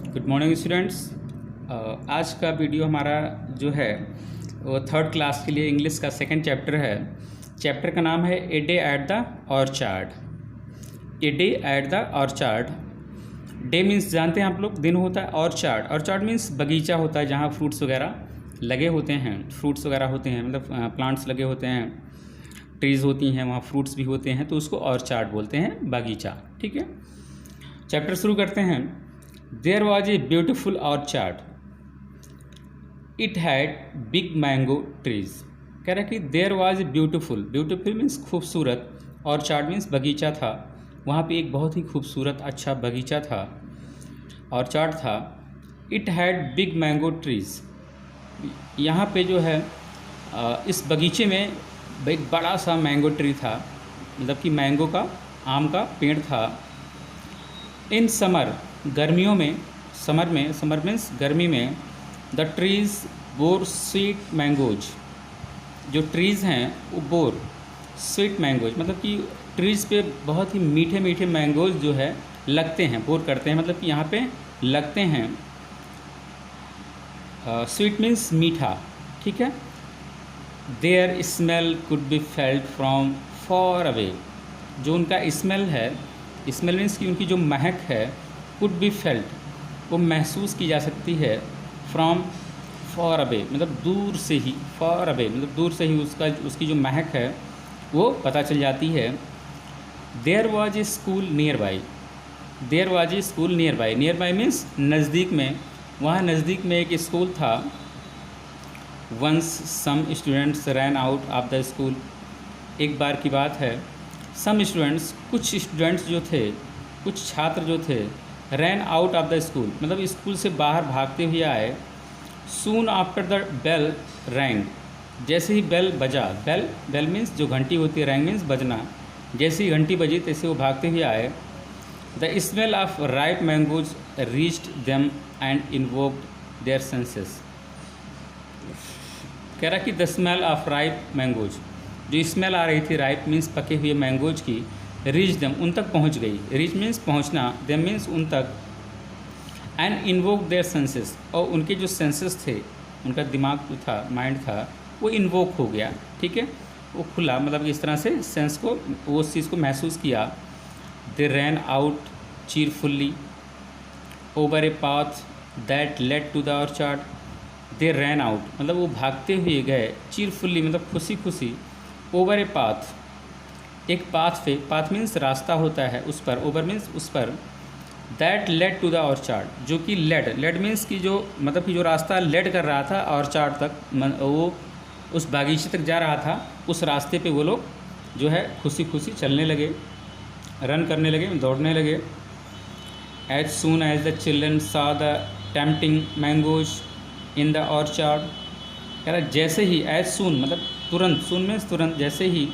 Good morning students. आज का video हमारा जो है वो थर्ड क्लास के लिए इंग्लिश का सेकंड चैप्टर है। चैप्टर का नाम है a day at the orchard. A day at the orchard. Day means जानते हैं आप लोग, दिन होता है। ऑर्चार्ड, ऑर्चार्ड मीन्स बगीचा होता है जहाँ फ्रूट्स वगैरह लगे होते हैं, फ्रूट्स वगैरह होते हैं, मतलब प्लांट्स लगे होते हैं, ट्रीज़ होती हैं, वहाँ फ्रूट्स भी होते हैं, तो उसको ऑर्चार्ड बोलते हैं, बगीचा। ठीक है, चैप्टर शुरू करते हैं। There was a beautiful orchard. It had big mango trees. कह रहा है कि there was a beautiful, beautiful means खूबसूरत, orchard means बगीचा था। वहाँ पे एक बहुत ही खूबसूरत अच्छा बगीचा था, orchard था। It had big mango trees. यहाँ पे जो है इस बगीचे में एक बड़ा सा मैंगो ट्री था, मतलब कि मैंगो का, आम का पेड़ था। इन समर, गर्मियों में, समर मीन्स गर्मी में, the trees bore sweet mangoes. जो ट्रीज़ हैं वो बोर स्वीट मैंगोज, मतलब कि ट्रीज़ पे बहुत ही मीठे मीठे मैंगोज जो है लगते हैं, बोर करते हैं, मतलब कि यहाँ पे लगते हैं। स्वीट मीन्स मीठा, ठीक है। Their smell could be felt from far away. जो उनका स्मेल है, स्मेल मीन्स कि उनकी जो महक है, कुड बी फेल्ट, वो महसूस की जा सकती है, फ्रॉम फॉर अवे, मतलब दूर से ही, फॉर अवे मतलब दूर से ही उसकी जो महक है वो पता चल जाती है। There was a school nearby. There was a school nearby, nearby means नज़दीक में, वहाँ नज़दीक में एक स्कूल था। Once some students ran out of the school. एक बार की बात है, सम स्टूडेंट्स, कुछ स्टूडेंट्स जो थे, कुछ छात्र जो थे, ran out of the school मतलब स्कूल से बाहर भागते हुए आए। Soon after the bell rang, जैसे ही बेल बजा, बेल मीन्स जो घंटी होती है, रैंग मीन्स बजना, जैसे ही घंटी बजी तैसे वो भागते हुए आए। The smell of ripe mangoes reached them and invoked their senses. कह रहा कि the smell of ripe mangoes, जो स्मेल आ रही थी, राइप मीन्स पके हुए मैंगोज की, रीच देम उन तक पहुंच गई, रीच मीन्स पहुंचना, देम मीन्स उन तक, एंड इन्वोक देयर सेंसेस, और उनके जो सेंसेस थे, उनका दिमाग जो था, माइंड था, वो इन्वोक हो गया, ठीक है, वो खुला, मतलब इस तरह से सेंस को, वो उस चीज़ को महसूस किया। They ran out cheerfully over a path that led to the orchard. They ran out मतलब वो भागते हुए गए, चीरफुल्ली मतलब खुशी खुशी, ओवर ए पाथ एक पाथ पे, पाथ मीन्स रास्ता होता है, उस पर, ओवर मीन्स उस पर, that led to the orchard, जो कि लेड मीन्स की जो, मतलब कि जो रास्ता लेड कर रहा था ऑर्चार्ड तक, वो उस बागीचे तक जा रहा था, उस रास्ते पे वो लोग जो है खुशी खुशी चलने लगे, रन करने लगे, दौड़ने लगे। As soon as the children saw the tempting mangoes in the orchard. कह रहा जैसे ही, एज सून मतलब तुरंत, सून मीन्स तुरंत, जैसे ही,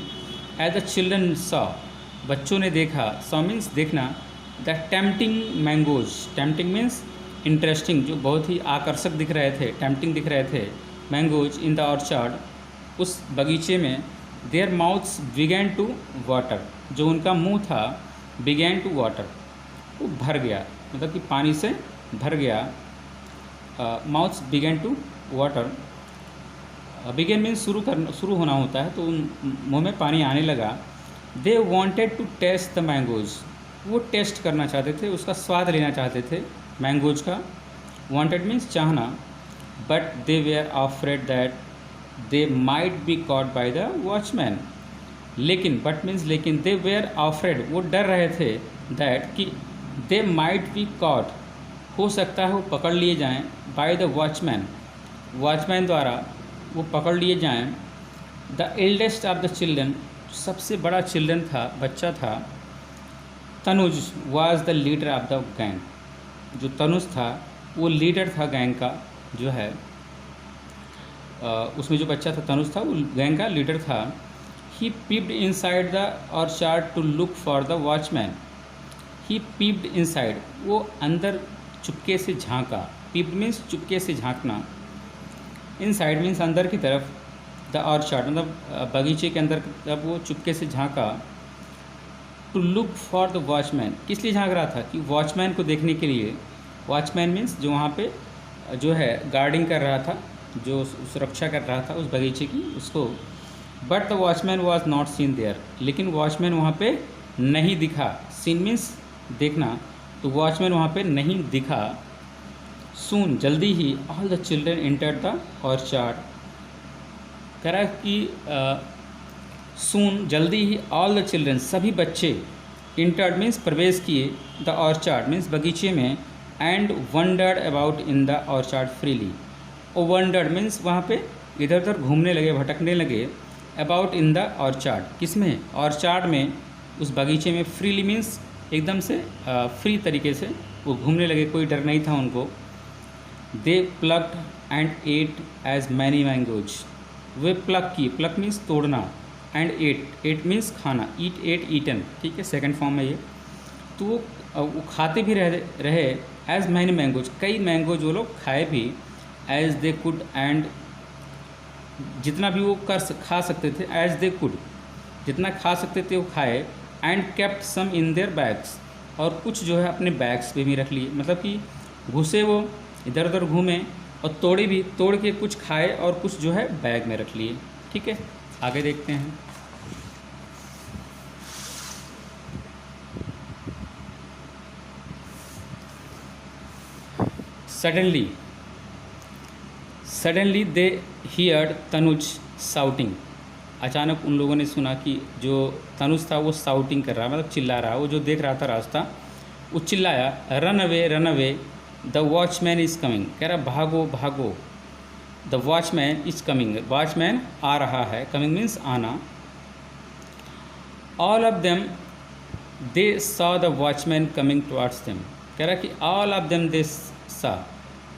एज द चिल्ड्रन सॉ बच्चों ने देखा, सॉ मीन्स देखना, the tempting mangoes, tempting means interesting, जो बहुत ही आकर्षक दिख रहे थे, टेम्पटिंग दिख रहे थे, मैंगोज इन द ऑर्चार्ड, उस बगीचे में। Their mouths began to water, जो उनका मुंह था, बिगैन टू वाटर, वो भर गया, मतलब कि पानी से भर गया। Mouths began to water, began means शुरू होना होता है, तो मुंह में पानी आने लगा। They wanted to taste the mangoes, वो टेस्ट करना चाहते थे, उसका स्वाद लेना चाहते थे मैंगोज का। वॉन्टेड मीन्स चाहना। But they were afraid that they might be caught by the watchman. लेकिन, बट मीन्स लेकिन, दे वेयर ऑफ्रेड वो डर रहे थे, दैट कि दे माइट बी कॉट हो सकता है वो पकड़ लिए जाएँ, बाय द वॉचमैन, वॉचमैन द्वारा वो पकड़ लिए जाएं। The eldest of the children, सबसे बड़ा चिल्ड्रन था, बच्चा था, Tanuj was the leader of the gang, जो तनुज था वो लीडर था गैंग का, जो है उसमें जो बच्चा था, तनुज था, वो गैंग का लीडर था। He peeped inside the orchard to look for the watchman. He peeped inside, वो अंदर चुपके से झांका, पीप्ड मीन्स चुपके से झांकना, इनसाइड मीन्स अंदर की तरफ, द ऑर्चार्ड मतलब बगीचे के अंदर, जब वो चुपके से झांका। To look for the watchman, किस लिए झांक रहा था, कि वॉचमैन को देखने के लिए। वॉचमैन मीन्स जो वहाँ पे जो है गार्डिंग कर रहा था, जो सुरक्षा कर रहा था उस बगीचे की, उसको। But the watchman was not seen there, लेकिन वॉचमैन वहाँ पे नहीं दिखा। सीन मीन्स देखना, तो वॉचमैन वहाँ पे नहीं दिखा। सून जल्दी ही all the children entered the orchard, कह रहा है कि सून जल्दी ही ऑल द चिल्ड्रन सभी बच्चे, इंटर्ड मीन्स प्रवेश किए, द ऑर्चार्ड मीन्स बगीचे में, and wandered about in the orchard freely. ओ वंडर्ड मीन्स वहाँ पे इधर उधर घूमने लगे, भटकने लगे, अबाउट इन द ऑर्चार्ड किसमें, ऑर्चार्ड में, उस बगीचे में, फ्रीली मीन्स एकदम से फ्री तरीके से वो घूमने लगे, कोई डर नहीं था उनको। They plucked and ate as many mangoes, वे प्लक की, प्लक मीन्स तोड़ना, एंड एट मीन्स खाना, ईट एट ईटन, ठीक है, सेकंड फॉर्म है ये। तो वो खाते भी रहे एज मैनी मैंगोज, कई मैंगोज वो लोग खाए भी, एज दे कुड एंड जितना भी वो खा सकते थे, एज दे कुड जितना खा सकते थे वो खाए, and kept some in their bags, और कुछ जो है अपने बैग्स पे भी रख लिए, मतलब कि घुसे वो इधर उधर घूमे और तोड़े भी, तोड़ के कुछ खाए और कुछ जो है बैग में रख लिए, ठीक है। आगे देखते हैं। Suddenly they heard Tanuj shouting, अचानक उन लोगों ने सुना कि जो तनुज था वो शाउटिंग कर रहा, मतलब चिल्ला रहा, वो जो देख रहा था रास्ता, वो चिल्लाया, run away the watchman is coming, कह रहा भागो भागो, the watchman is coming, watchman आ रहा है, कमिंग मीन्स आना। All of them they saw the watchman coming towards them, कह रहा कि ऑल ऑफ देम दे सा,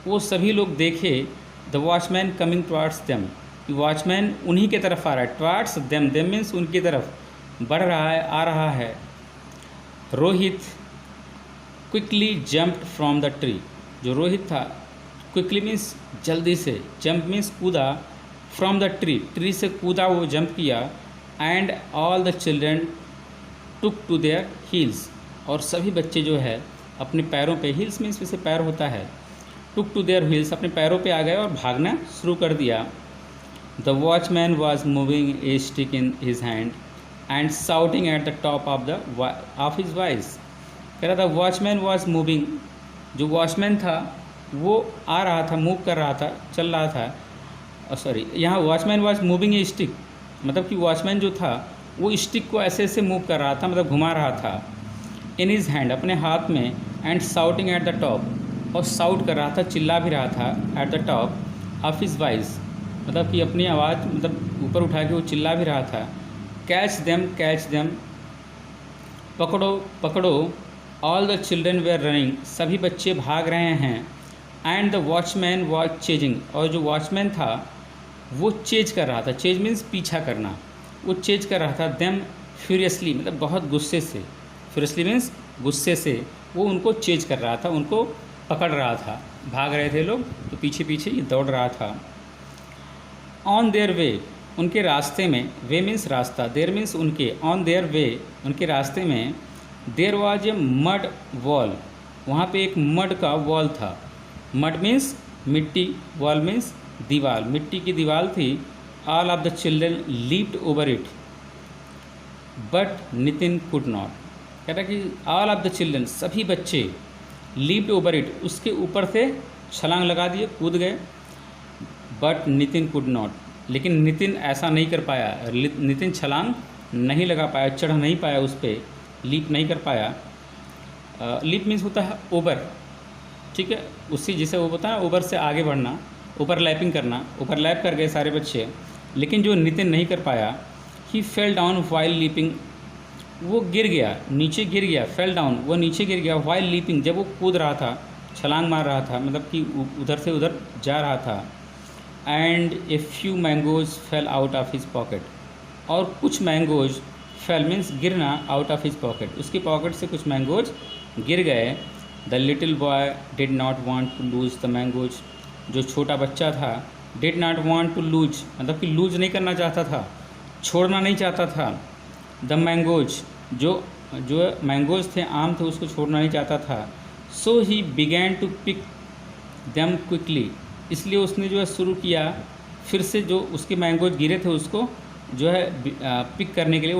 वो सभी लोग देखे, the watchman coming towards them, watchman उन्हीं की तरफ आ रहा है, टुवार्ड्स देम, देम मीन्स उनकी तरफ बढ़ रहा है, आ रहा है। Rohit quickly jumped from the tree, जो रोहित था, क्विकली मीन्स जल्दी से, जंप मीन्स कूदा, फ्रॉम द ट्री, ट्री से कूदा, वो जंप किया, and all the children took to their heels, और सभी बच्चे जो है अपने पैरों पे, हील्स मीन्स वैसे पैर होता है, टुक टू देयर हील्स, अपने पैरों पे आ गए और भागना शुरू कर दिया। The watchman was moving A stick in his hand and shouting at the top of his voice, कह रहा था वॉचमैन वॉज मूविंग, जो वॉचमैन था वो आ रहा था, मूव कर रहा था, चल रहा था, सॉरी यहाँ watchman was moving A stick, मतलब कि वॉचमैन जो था वो स्टिक को ऐसे ऐसे मूव कर रहा था, मतलब घुमा रहा था, इन हिज हैंड अपने हाथ में, and shouting at the top, और शाउट कर रहा था, चिल्ला भी रहा था, at the top of his voice, मतलब कि अपनी आवाज़ मतलब ऊपर उठा के वो चिल्ला भी रहा था। कैच देम, पकड़ो पकड़ो, all the children were running, सभी बच्चे भाग रहे हैं, and the watchman was chasing, और जो वॉचमैन था वो चेज कर रहा था, चेज मीन्स पीछा करना, वो चेज कर रहा था, देम फ्यूरियसली, मतलब बहुत गुस्से से, फ्यूरियसली मीन्स गुस्से से, वो उनको चेज कर रहा था, उनको पकड़ रहा था, भाग रहे थे लोग तो पीछे पीछे ये दौड़ रहा था। ऑन देयर वे, उनके रास्ते में, वे मीन्स रास्ता, देयर मीन्स उनके, ऑन देयर वे उनके रास्ते में, there was a mud wall, वहाँ पे एक मड का वॉल था, मड मीन्स मिट्टी, वॉल मीन्स दीवार, मिट्टी की दीवार थी। All of the children leaped over it but Nitin could not, कह रहा कि ऑल ऑफ द चिल्ड्रन सभी बच्चे, लीप्ड ओवर इट उसके ऊपर से छलांग लगा दिए, कूद गए, बट नितिन कुड नॉट, लेकिन नितिन ऐसा नहीं कर पाया, नितिन छलांग नहीं लगा पाया, चढ़ नहीं पाया उस पर, लीप नहीं कर पाया। लीप मीन्स होता है ओवर, ठीक है, उसी जिसे वो होता है ओवर से आगे बढ़ना, ओवरलैपिंग करना, ओवरलैप कर गए सारे बच्चे, लेकिन जो नितिन नहीं कर पाया, ही फेल डाउन वाइल लीपिंग, वो गिर गया, नीचे गिर गया, फेल डाउन वो नीचे गिर गया, वाइल लीपिंग जब वो कूद रहा था, छलांग मार रहा था, मतलब कि उधर से उधर जा रहा था। And a few mangoes fell out of his pocket, और कुछ मैंगोज, फेल मीन्स गिरना, आउट ऑफ हिज पॉकेट, उसकी पॉकेट से कुछ मैंगोज गिर गए। The little boy did not want to lose the mangoes, जो छोटा बच्चा था, did not want to lose, मतलब कि लूज नहीं करना चाहता था, छोड़ना नहीं चाहता था। द मैंगोज, जो मैंगोज थे, आम थे, उसको छोड़ना नहीं चाहता था। So he began to pick them quickly, इसलिए उसने जो है शुरू किया फिर से जो उसके मैंगोज गिरे थे उसको जो है पिक करने के लिए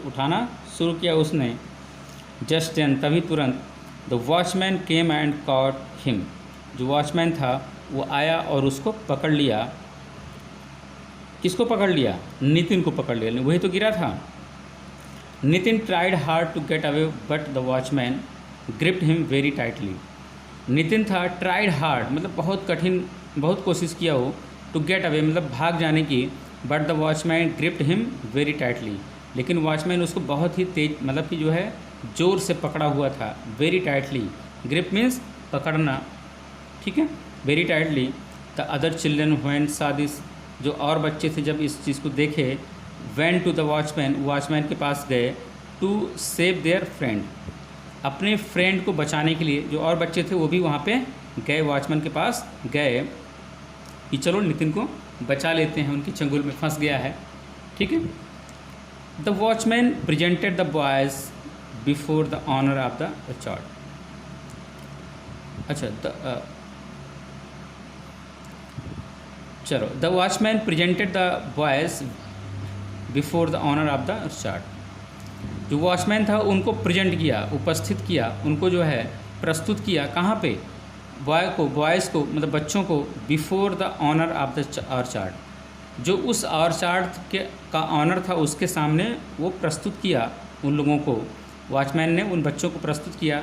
उठाना शुरू किया उसने। जस्ट देन, तभी तुरंत, the watchman came and cot him, जो वॉचमैन था वो आया और उसको पकड़ लिया। किसको पकड़ लिया? नितिन को पकड़ लिया, वही तो गिरा था। Nitin tried hard to get away but the watchman gripped him very tightly. Nitin था, ट्राइड हार्ड मतलब बहुत कठिन, बहुत कोशिश किया हो, टू गेट अवे मतलब भाग जाने की, but the watchman gripped him very tightly, लेकिन वॉचमैन उसको बहुत ही तेज मतलब कि जो है ज़ोर से पकड़ा हुआ था। वेरी टाइटली, ग्रिप मीन्स पकड़ना, ठीक है, very tightly. The other children when saw this, जो और बच्चे थे जब इस चीज़ को देखे, went to the watchman, watchman के पास गए, टू सेव देयर फ्रेंड, अपने फ्रेंड को बचाने के लिए। जो और बच्चे थे वो भी वहाँ पे गए, वॉचमैन के पास गए कि चलो नितिन को बचा लेते हैं, उनकी चंगुल में फंस गया है, ठीक है। The watchman presented the boys before the owner of the orchard. अच्छा, चलो, the watchman presented the boys before the owner of the orchard. जो वॉचमैन था उनको प्रेजेंट किया, उपस्थित किया, उनको जो है प्रस्तुत किया, कहाँ पे? बॉयज़ को मतलब बच्चों को, before the owner of the orchard, जो उस ऑर्चार्ड के का ऑनर था उसके सामने वो प्रस्तुत किया उन लोगों को। वॉचमैन ने उन बच्चों को प्रस्तुत किया।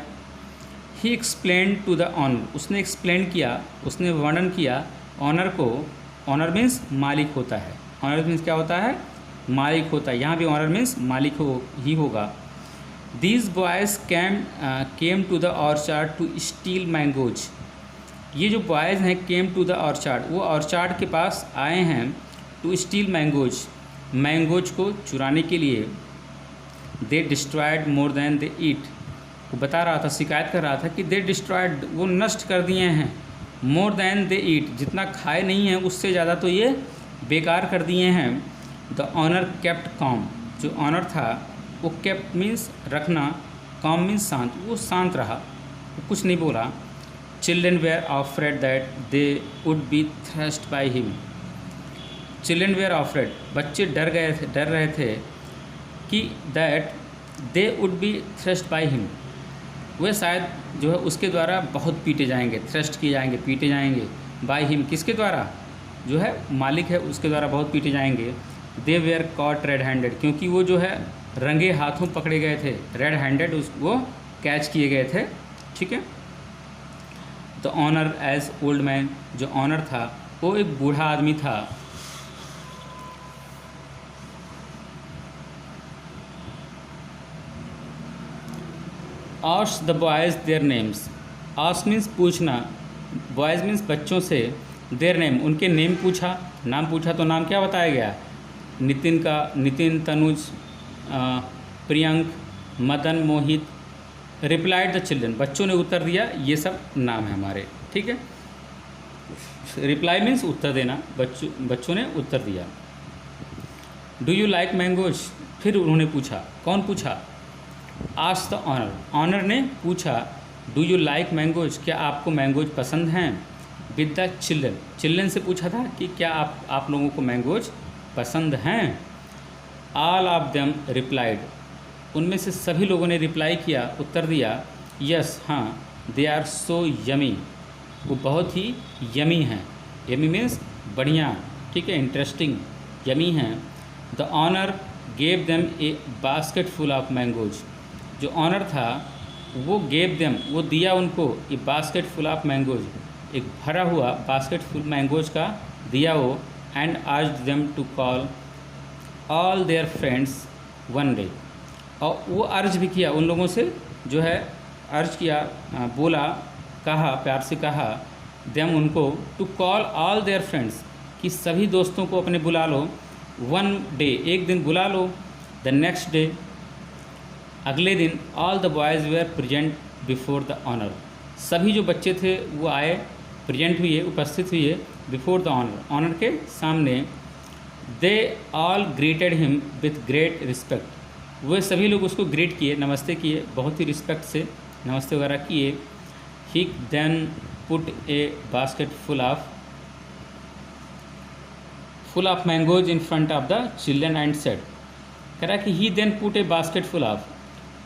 ही एक्सप्लेन टू द ऑनर, उसने एक्सप्लेन किया, उसने वर्णन किया ऑनर को। ऑनर मीन्स मालिक होता है, ऑनर मीन्स क्या होता है? मालिक होता है। यहाँ भी ऑनर मीन्स मालिक ही होगा। These boys came to the orchard to steal mangoes, ये जो बॉयज़ हैं केम टू द ऑर्चार्ड, वो ऑर्चार्ड के पास आए हैं, टू स्टील मैंगोज, मैंगोज को चुराने के लिए। They destroyed more then they ईट, वो बता रहा था, शिकायत कर रहा था कि दे डिस्ट्रॉयड, वो नष्ट कर दिए हैं, मोर देन दे ईट, जितना खाए नहीं हैं उससे ज़्यादा तो ये बेकार कर दिए हैं। द ऑनर केप्ट कॉम, जो ऑनर था वो केप्ट मीन्स रखना, कॉम मीन्स शांत, वो शांत रहा, वो कुछ नहीं बोला। Children were afraid that they would be thrust by him, children were afraid, बच्चे डर रहे थे कि that they would be thrust by him, वे शायद जो है उसके द्वारा बहुत पीटे जाएंगे, थ्रस्ट किए जाएंगे, पीटे जाएंगे। बाई हिम, किसके द्वारा? जो है मालिक है उसके द्वारा बहुत पीटे जाएंगे। दे वेयर कॉट रेड हैंडेड, क्योंकि वो जो है रंगे हाथों पकड़े गए थे, रेड हैंडेड वो कैच किए गए थे, ठीक है। The owner as old man, जो ऑनर था वो एक बूढ़ा आदमी था। Ask the boys their names, ask means पूछना, बॉयज़ मीन्स बच्चों से, देयर नेम उनके नेम पूछा, नाम पूछा तो नाम क्या बताया गया? नितिन का, नितिन, तनुज, प्रियंक, मदन, मोहित। रिप्लाइड द चिल्ड्रन, बच्चों ने उत्तर दिया, ये सब नाम है हमारे, ठीक है। रिप्लाई मीन्स उत्तर देना, बच्चों ने उत्तर दिया। डू यू लाइक मैंगोज, फिर उन्होंने पूछा, कौन पूछा? आस्क द ऑनर, ऑनर ने पूछा, डू यू लाइक मैंगोज, क्या आपको मैंगोज पसंद हैं? विद द चिल्ड्रन, चिल्ड्रन से पूछा था कि क्या आप लोगों को मैंगोज पसंद हैं? ऑल ऑफ देम रिप्लाइड, उनमें से सभी लोगों ने रिप्लाई किया, उत्तर दिया, यस, हाँ, दे आर सो यमी, वो बहुत ही यमी हैं। यमी मीन्स बढ़िया, ठीक है, इंटरेस्टिंग, यमी हैं। The owner gave them a basket full of mangoes, जो ऑनर था वो गेव देम, वो दिया उनको, a basket full of mangoes, एक भरा हुआ बास्केट फुल मैंगोज का दिया वो। And asked them to call all their friends one day, और वो अर्ज भी किया उन लोगों से, जो है अर्ज किया, बोला, कहा, प्यार से कहा, देम उनको, to call all their friends, कि सभी दोस्तों को अपने बुला लो, वन डे, एक दिन बुला लो। द नेक्स्ट डे, अगले दिन, all the boys were present before the owner, सभी जो बच्चे थे वो आए, प्रेजेंट हुए, उपस्थित हुए, बिफोर द ऑनर, ऑनर के सामने। They all greeted him with great respect, वे सभी लोग उसको ग्रीट किए, नमस्ते किए, बहुत ही रिस्पेक्ट से नमस्ते वगैरह किए। He then put a basket full of mangoes in front of the children and said, कह रहा है कि he then put a basket full of,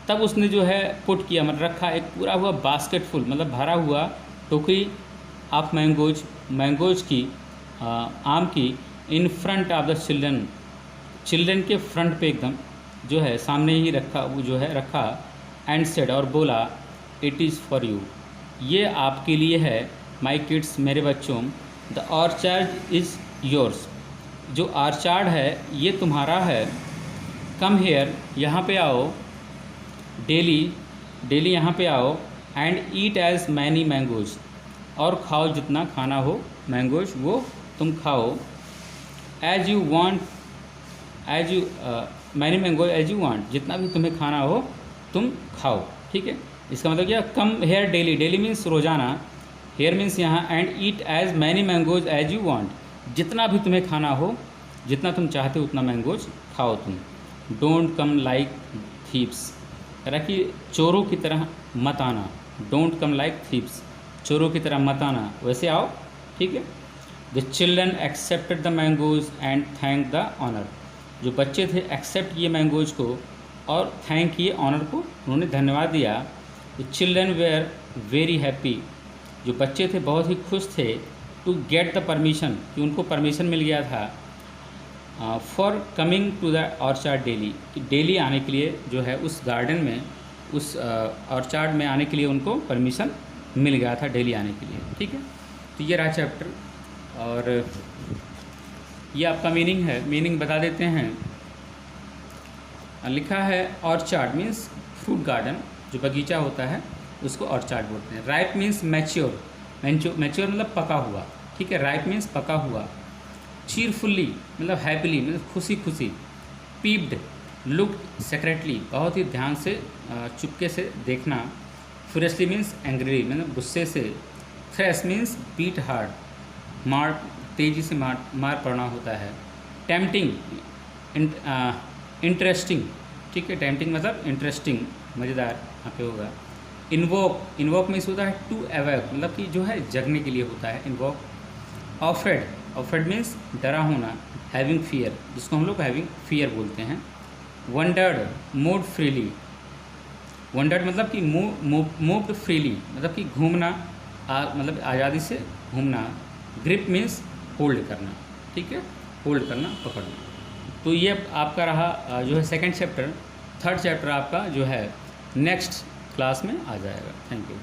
तब उसने जो है पुट किया मतलब रखा एक पूरा हुआ बास्केट फुल मतलब भरा हुआ टोकरी ऑफ मैंगोज की आम की इन फ्रंट ऑफ द चिल्ड्रन के फ्रंट पे एकदम जो है सामने ही रखा, वो जो है रखा, एंड सेड और बोला इट इज़ फॉर यू, ये आपके लिए है, माई किड्स मेरे बच्चों, द ऑर्चार्ड इज़ योर्स, जो ऑर्चार्ड है ये तुम्हारा है, कम हेयर यहाँ पे आओ, डेली यहाँ पे आओ, and eat as many mangoes, और खाओ जितना खाना हो मैंगोज वो तुम खाओ, as you want many mango as you want, जितना भी तुम्हें खाना हो तुम खाओ, ठीक है। इसका मतलब क्या, कम हेयर डेली मीन्स रोज़ाना, हेयर मीन्स यहाँ, and eat as many mangoes as you want, जितना भी तुम्हें खाना हो, जितना तुम चाहते हो उतना मैंगोज खाओ तुम। डोंट कम लाइक थीप्स, कह रहा कि चोरों की तरह मत आना, डोंट कम लाइक थीप्स, चोरों की तरह मत आना, वैसे आओ, ठीक है। The children accepted the mangoes and thank the owner, जो बच्चे थे एक्सेप्ट किए मैंगोज को और थैंक किए ऑनर को, उन्होंने धन्यवाद दिया। The children were very happy, जो बच्चे थे बहुत ही खुश थे, टू गेट द परमिशन, कि उनको परमिशन मिल गया था, for coming to the orchard daily, कि डेली आने के लिए जो है उस गार्डन में, उस ऑर्चार्ड में आने के लिए उनको परमिशन मिल गया था डेली आने के लिए, ठीक है। तो ये रहा चैप्टर, और ये आपका मीनिंग है, मीनिंग बता देते हैं। लिखा है ऑर्चार्ड मीन्स फ्रूट गार्डन, जो बगीचा होता है उसको ऑर्चार्ड बोलते हैं। राइप मीन्स मैच्योर, मैच्योर मतलब पका हुआ, ठीक है, राइप मीन्स पका हुआ। चीरफुल्ली मतलब हैप्पीली मतलब खुशी खुशी। पीप्ड लुक्ड सेक्रेटली, बहुत ही ध्यान से चुपके से देखना। फ्यूरियसली मीन्स एंग्री मतलब गुस्से से। थ्रेश मीन्स बीट हार्ड, मार तेज़ी से मार पड़ना होता है। टेम्पटिंग इंटरेस्टिंग, ठीक है, टेम्पटिंग मतलब इंटरेस्टिंग मज़ेदार यहाँ पे होगा। इन्वोक मीन्स होता है टू अवेक, मतलब कि जो है जगने के लिए होता है इन्वोक। ऑफ्रेड मीन्स डरा होना। हैविंग फियर, जिसको हम लोग हैविंग फियर बोलते हैं। वंडर्ड मूव फ्रीली, वंडर्ड मतलब कि मूव्ड फ्रीली मतलब कि घूमना, मतलब आज़ादी से घूमना। ग्रिप मीन्स होल्ड करना, ठीक है, होल्ड करना, पकड़ना। तो ये आपका रहा जो है सेकंड चैप्टर। थर्ड चैप्टर आपका जो है नेक्स्ट क्लास में आ जाएगा। Thank you.